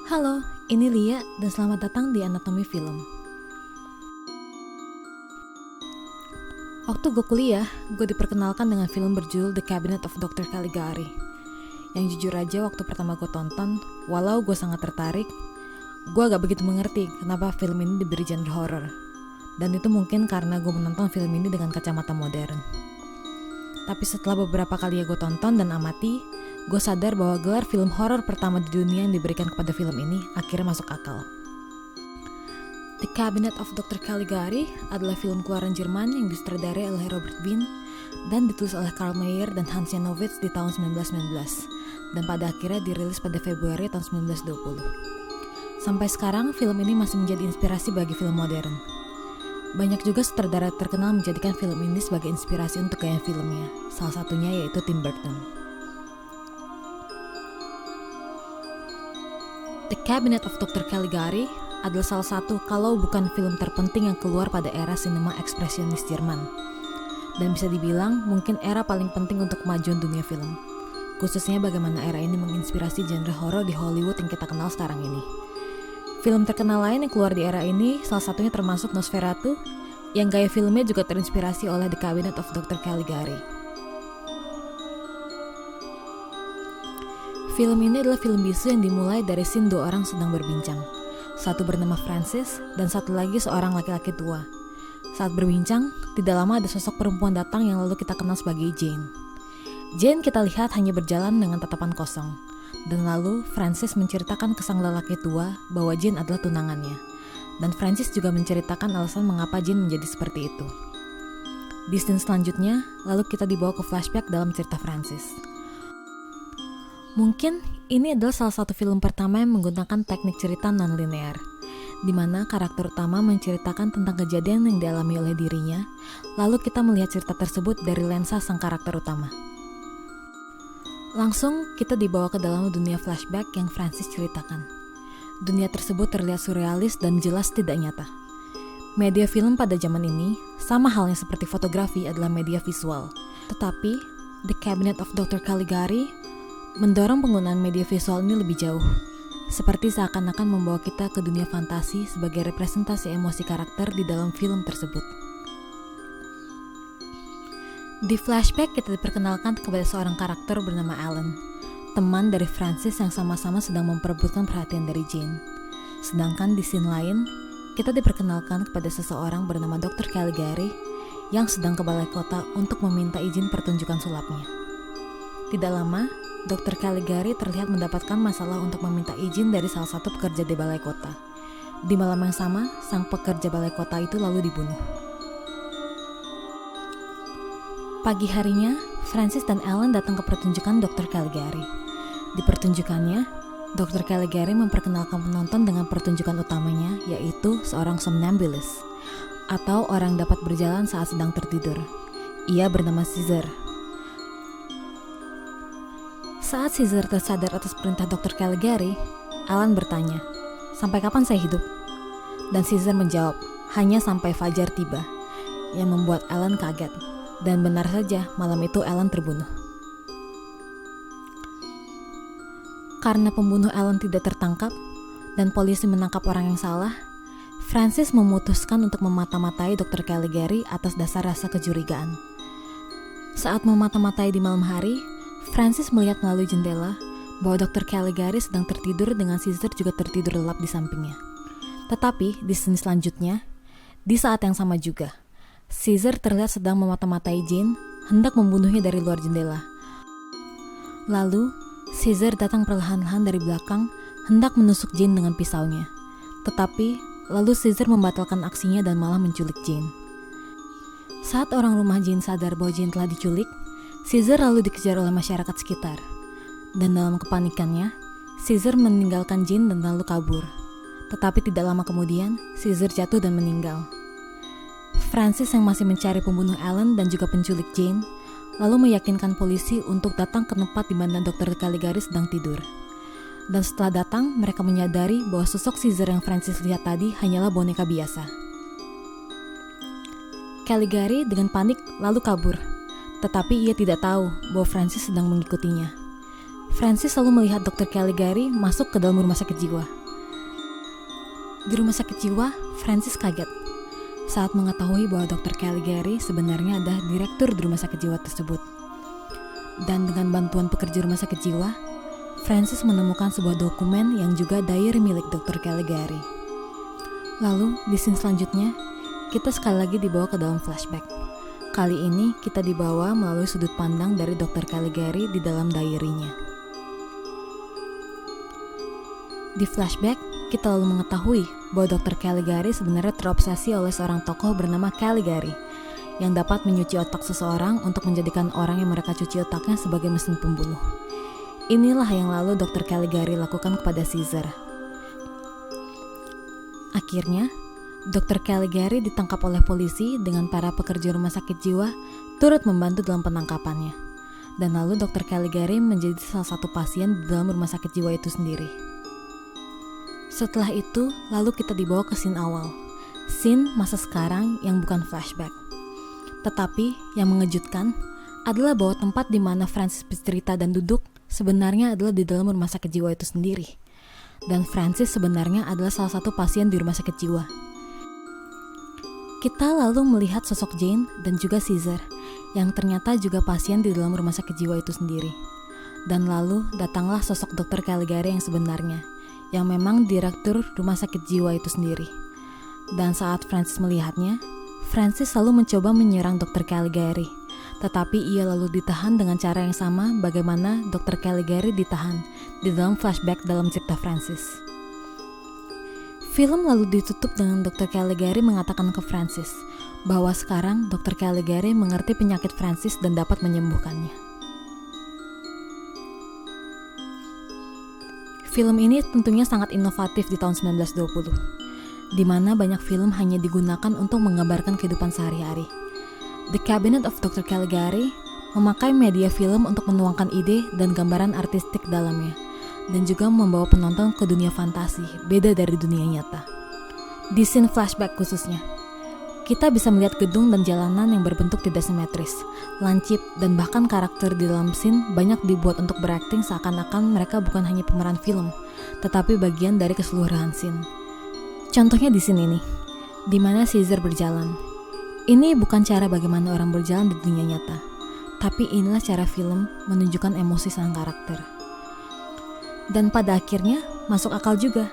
Halo, ini Lia dan selamat datang di Anatomi Film. Waktu gue kuliah, gue diperkenalkan dengan film berjudul The Cabinet of Dr. Caligari. Yang jujur aja waktu pertama gue tonton, walau gue sangat tertarik, gue agak begitu mengerti kenapa film ini diberi genre horror. Dan itu mungkin karena gue menonton film ini dengan kacamata modern. Tapi setelah beberapa kali gue tonton dan amati, gue sadar bahwa gelar film horor pertama di dunia yang diberikan kepada film ini akhirnya masuk akal. The Cabinet of Dr. Caligari adalah film keluaran Jerman yang disutradarai oleh Robert Wiene dan ditulis oleh Karl Mayer dan Hans Janowitz di tahun 1919 dan pada akhirnya dirilis pada Februari tahun 1920. Sampai sekarang film ini masih menjadi inspirasi bagi film modern. Banyak juga sutradara terkenal menjadikan film ini sebagai inspirasi untuk gaya filmnya, salah satunya yaitu Tim Burton. The Cabinet of Dr. Caligari adalah salah satu kalau bukan film terpenting yang keluar pada era sinema ekspresionis Jerman. Dan bisa dibilang mungkin era paling penting untuk kemajuan dunia film. Khususnya bagaimana era ini menginspirasi genre horor di Hollywood yang kita kenal sekarang ini. Film terkenal lain yang keluar di era ini salah satunya termasuk Nosferatu, yang gaya filmnya juga terinspirasi oleh The Cabinet of Dr. Caligari. Film ini adalah film bisu yang dimulai dari scene dua orang sedang berbincang. Satu bernama Francis dan satu lagi seorang laki-laki tua. Saat berbincang, tidak lama ada sosok perempuan datang yang lalu kita kenal sebagai Jane. Jane kita lihat hanya berjalan dengan tatapan kosong. Dan lalu Francis menceritakan ke sang lelaki tua bahwa Jane adalah tunangannya. Dan Francis juga menceritakan alasan mengapa Jane menjadi seperti itu. Di scene selanjutnya, lalu kita dibawa ke flashback dalam cerita Francis. Mungkin ini adalah salah satu film pertama yang menggunakan teknik cerita non-linear, di mana karakter utama menceritakan tentang kejadian yang dialami oleh dirinya, lalu kita melihat cerita tersebut dari lensa sang karakter utama. Langsung kita dibawa ke dalam dunia flashback yang Francis ceritakan. Dunia tersebut terlihat surrealis dan jelas tidak nyata. Media film pada zaman ini, sama halnya seperti fotografi adalah media visual. Tetapi, The Cabinet of Dr. Caligari mendorong penggunaan media visual ini lebih jauh. Seperti seakan-akan membawa kita ke dunia fantasi sebagai representasi emosi karakter di dalam film tersebut. Di flashback kita diperkenalkan kepada seorang karakter bernama Alan, teman dari Francis yang sama-sama sedang memperebutkan perhatian dari Jane. Sedangkan di scene lain, kita diperkenalkan kepada seseorang bernama Dr. Caligari yang sedang ke balai kota untuk meminta izin pertunjukan sulapnya. Tidak lama, Dr. Caligari terlihat mendapatkan masalah untuk meminta izin dari salah satu pekerja di balai kota. Di malam yang sama, sang pekerja balai kota itu lalu dibunuh. Pagi harinya, Francis dan Alan datang ke pertunjukan Dr. Caligari. Di pertunjukannya, Dr. Caligari memperkenalkan penonton dengan pertunjukan utamanya, yaitu seorang somnambulist, atau orang dapat berjalan saat sedang tertidur. Ia bernama Caesar. Saat Caesar tersadar atas perintah Dr. Caligari, Alan bertanya, "Sampai kapan saya hidup?" Dan Caesar menjawab, "Hanya sampai fajar tiba," yang membuat Alan kaget. Dan benar saja, malam itu Alan terbunuh. Karena pembunuh Alan tidak tertangkap dan polisi menangkap orang yang salah, Francis memutuskan untuk memata-matai Dr. Caligari atas dasar rasa kecurigaan. Saat memata-matai di malam hari, Francis melihat melalui jendela bahwa Dr. Caligari sedang tertidur dengan Caesar juga tertidur lelap di sampingnya. Tetapi di scene selanjutnya, di saat yang sama juga, Caesar terlihat sedang memata-matai Jane, hendak membunuhnya dari luar jendela. Lalu, Caesar datang perlahan-lahan dari belakang, hendak menusuk Jane dengan pisaunya. Tetapi, lalu Caesar membatalkan aksinya dan malah menculik Jane. Saat orang rumah Jane sadar bahwa Jane telah diculik, Caesar lalu dikejar oleh masyarakat sekitar. Dan dalam kepanikannya, Caesar meninggalkan Jane dan lalu kabur. Tetapi tidak lama kemudian, Caesar jatuh dan meninggal. Francis yang masih mencari pembunuh Alan dan juga penculik Jane, lalu meyakinkan polisi untuk datang ke tempat di mana Dr. Caligari sedang tidur. Dan setelah datang, mereka menyadari bahwa sosok Caesar yang Francis lihat tadi hanyalah boneka biasa. Caligari dengan panik lalu kabur, tetapi ia tidak tahu bahwa Francis sedang mengikutinya. Francis selalu melihat Dr. Caligari masuk ke dalam rumah sakit jiwa. Di rumah sakit jiwa, Francis kaget saat mengetahui bahwa Dr. Caligari sebenarnya adalah direktur di rumah sakit jiwa tersebut. Dan dengan bantuan pekerja rumah sakit jiwa, Francis menemukan sebuah dokumen yang juga diary milik Dr. Caligari. Lalu, di scene selanjutnya, kita sekali lagi dibawa ke dalam flashback. Kali ini kita dibawa melalui sudut pandang dari Dr. Caligari di dalam diary-nya. Di flashback, kita lalu mengetahui bahwa Dr. Caligari sebenarnya terobsesi oleh seorang tokoh bernama Caligari yang dapat menyuci otak seseorang untuk menjadikan orang yang mereka cuci otaknya sebagai mesin pembunuh. Inilah yang lalu Dr. Caligari lakukan kepada Caesar. Akhirnya, Dr. Caligari ditangkap oleh polisi dengan para pekerja rumah sakit jiwa turut membantu dalam penangkapannya. Dan lalu Dr. Caligari menjadi salah satu pasien di dalam rumah sakit jiwa itu sendiri. Setelah itu, lalu kita dibawa ke scene awal. Scene masa sekarang yang bukan flashback. Tetapi, yang mengejutkan adalah bahwa tempat di mana Francis bercerita dan duduk sebenarnya adalah di dalam rumah sakit jiwa itu sendiri. Dan Francis sebenarnya adalah salah satu pasien di rumah sakit jiwa. Kita lalu melihat sosok Jane dan juga Caesar, yang ternyata juga pasien di dalam rumah sakit jiwa itu sendiri. Dan lalu datanglah sosok Dr. Caligari yang sebenarnya, yang memang direktur rumah sakit jiwa itu sendiri. Dan saat Francis melihatnya, Francis selalu mencoba menyerang Dr. Caligari, tetapi ia lalu ditahan dengan cara yang sama bagaimana Dr. Caligari ditahan di dalam flashback dalam cerita Francis. Film lalu ditutup dengan Dr. Caligari mengatakan ke Francis bahwa sekarang Dr. Caligari mengerti penyakit Francis dan dapat menyembuhkannya. Film ini tentunya sangat inovatif di tahun 1920, di mana banyak film hanya digunakan untuk menggambarkan kehidupan sehari-hari. The Cabinet of Dr. Caligari memakai media film untuk menuangkan ide dan gambaran artistik dalamnya, dan juga membawa penonton ke dunia fantasi, beda dari dunia nyata. Di scene flashback khususnya, kita bisa melihat gedung dan jalanan yang berbentuk tidak simetris, lancip, dan bahkan karakter di dalam scene banyak dibuat untuk berakting seakan-akan mereka bukan hanya pemeran film, tetapi bagian dari keseluruhan scene. Contohnya di scene ini, di mana Caesar berjalan. Ini bukan cara bagaimana orang berjalan di dunia nyata, tapi inilah cara film menunjukkan emosi sang karakter. Dan pada akhirnya, masuk akal juga,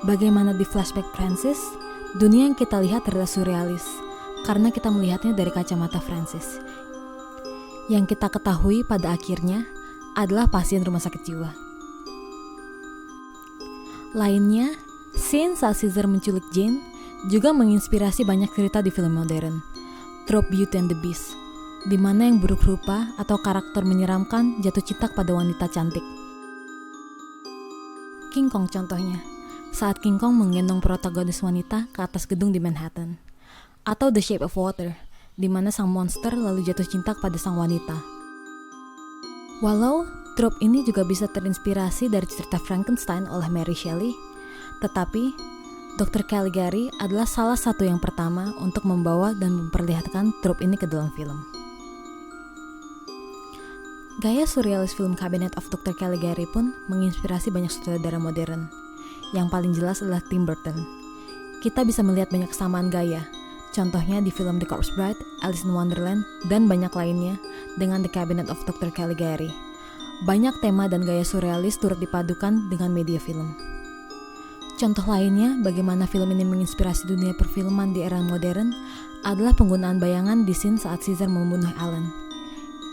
bagaimana di flashback Francis, dunia yang kita lihat terlihat surrealis, karena kita melihatnya dari kacamata Francis. Yang kita ketahui pada akhirnya adalah pasien rumah sakit jiwa. Lainnya, scene saat Caesar menculik Jane juga menginspirasi banyak cerita di film modern, trope Beauty and the Beast, di mana yang buruk rupa atau karakter menyeramkan jatuh cinta pada wanita cantik. King Kong contohnya, saat King Kong menggendong protagonis wanita ke atas gedung di Manhattan. Atau The Shape of Water, di mana sang monster lalu jatuh cinta kepada sang wanita. Walau trope ini juga bisa terinspirasi dari cerita Frankenstein oleh Mary Shelley, tetapi Dr. Caligari adalah salah satu yang pertama untuk membawa dan memperlihatkan trope ini ke dalam film. Gaya surrealis film Cabinet of Dr. Caligari pun menginspirasi banyak sutradara modern. Yang paling jelas adalah Tim Burton. Kita bisa melihat banyak kesamaan gaya, contohnya di film The Corpse Bride, Alice in Wonderland, dan banyak lainnya dengan The Cabinet of Dr. Caligari. Banyak tema dan gaya surrealis turut dipadukan dengan media film. Contoh lainnya, bagaimana film ini menginspirasi dunia perfilman di era modern adalah penggunaan bayangan di scene saat Caesar membunuh Ellen.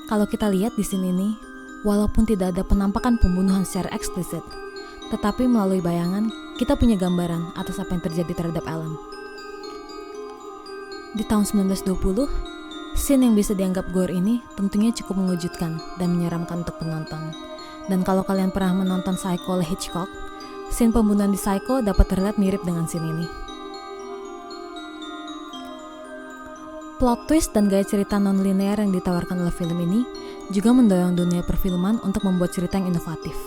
Kalau kita lihat di scene ini, walaupun tidak ada penampakan pembunuhan secara eksplisit, tetapi melalui bayangan, kita punya gambaran atas apa yang terjadi terhadap Ellen. Di tahun 1920, scene yang bisa dianggap gore ini tentunya cukup mengejutkan dan menyeramkan untuk penonton. Dan kalau kalian pernah menonton Psycho oleh Hitchcock, scene pembunuhan di Psycho dapat terlihat mirip dengan scene ini. Plot twist dan gaya cerita non-linear yang ditawarkan oleh film ini juga mendorong dunia perfilman untuk membuat cerita yang inovatif.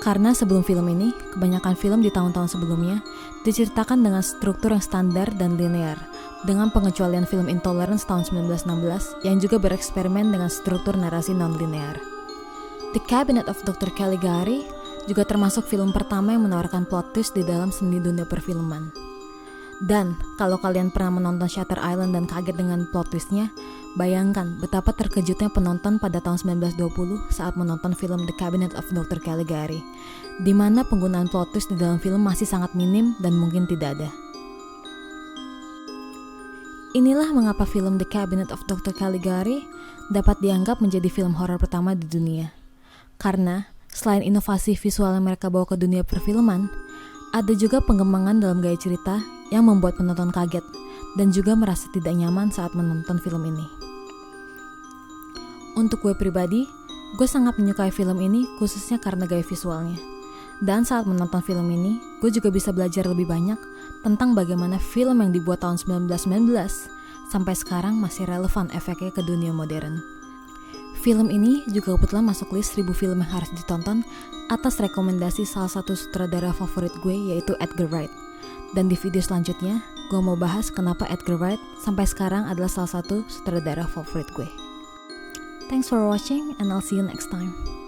Karena sebelum film ini, kebanyakan film di tahun-tahun sebelumnya diceritakan dengan struktur yang standar dan linear, dengan pengecualian film Intolerance tahun 1916 yang juga bereksperimen dengan struktur narasi non-linear. The Cabinet of Dr. Caligari juga termasuk film pertama yang menawarkan plot twist di dalam seni dunia perfilman. Dan kalau kalian pernah menonton Shutter Island dan kaget dengan plot twistnya, bayangkan betapa terkejutnya penonton pada tahun 1920 saat menonton film The Cabinet of Dr. Caligari, di mana penggunaan plot twist di dalam film masih sangat minim dan mungkin tidak ada. Inilah mengapa film The Cabinet of Dr. Caligari dapat dianggap menjadi film horor pertama di dunia. Karena selain inovasi visual yang mereka bawa ke dunia perfilman, ada juga pengembangan dalam gaya cerita yang membuat penonton kaget dan juga merasa tidak nyaman saat menonton film ini. Untuk gue pribadi, gue sangat menyukai film ini khususnya karena gaya visualnya. Dan saat menonton film ini, gue juga bisa belajar lebih banyak tentang bagaimana film yang dibuat tahun 1919 sampai sekarang masih relevan efeknya ke dunia modern. Film ini juga kebetulan masuk list 1000 film yang harus ditonton atas rekomendasi salah satu sutradara favorit gue yaitu Edgar Wright. Dan di video selanjutnya, gue mau bahas kenapa Edgar Wright sampai sekarang adalah salah satu sutradara favorit gue. Thanks for watching and I'll see you next time.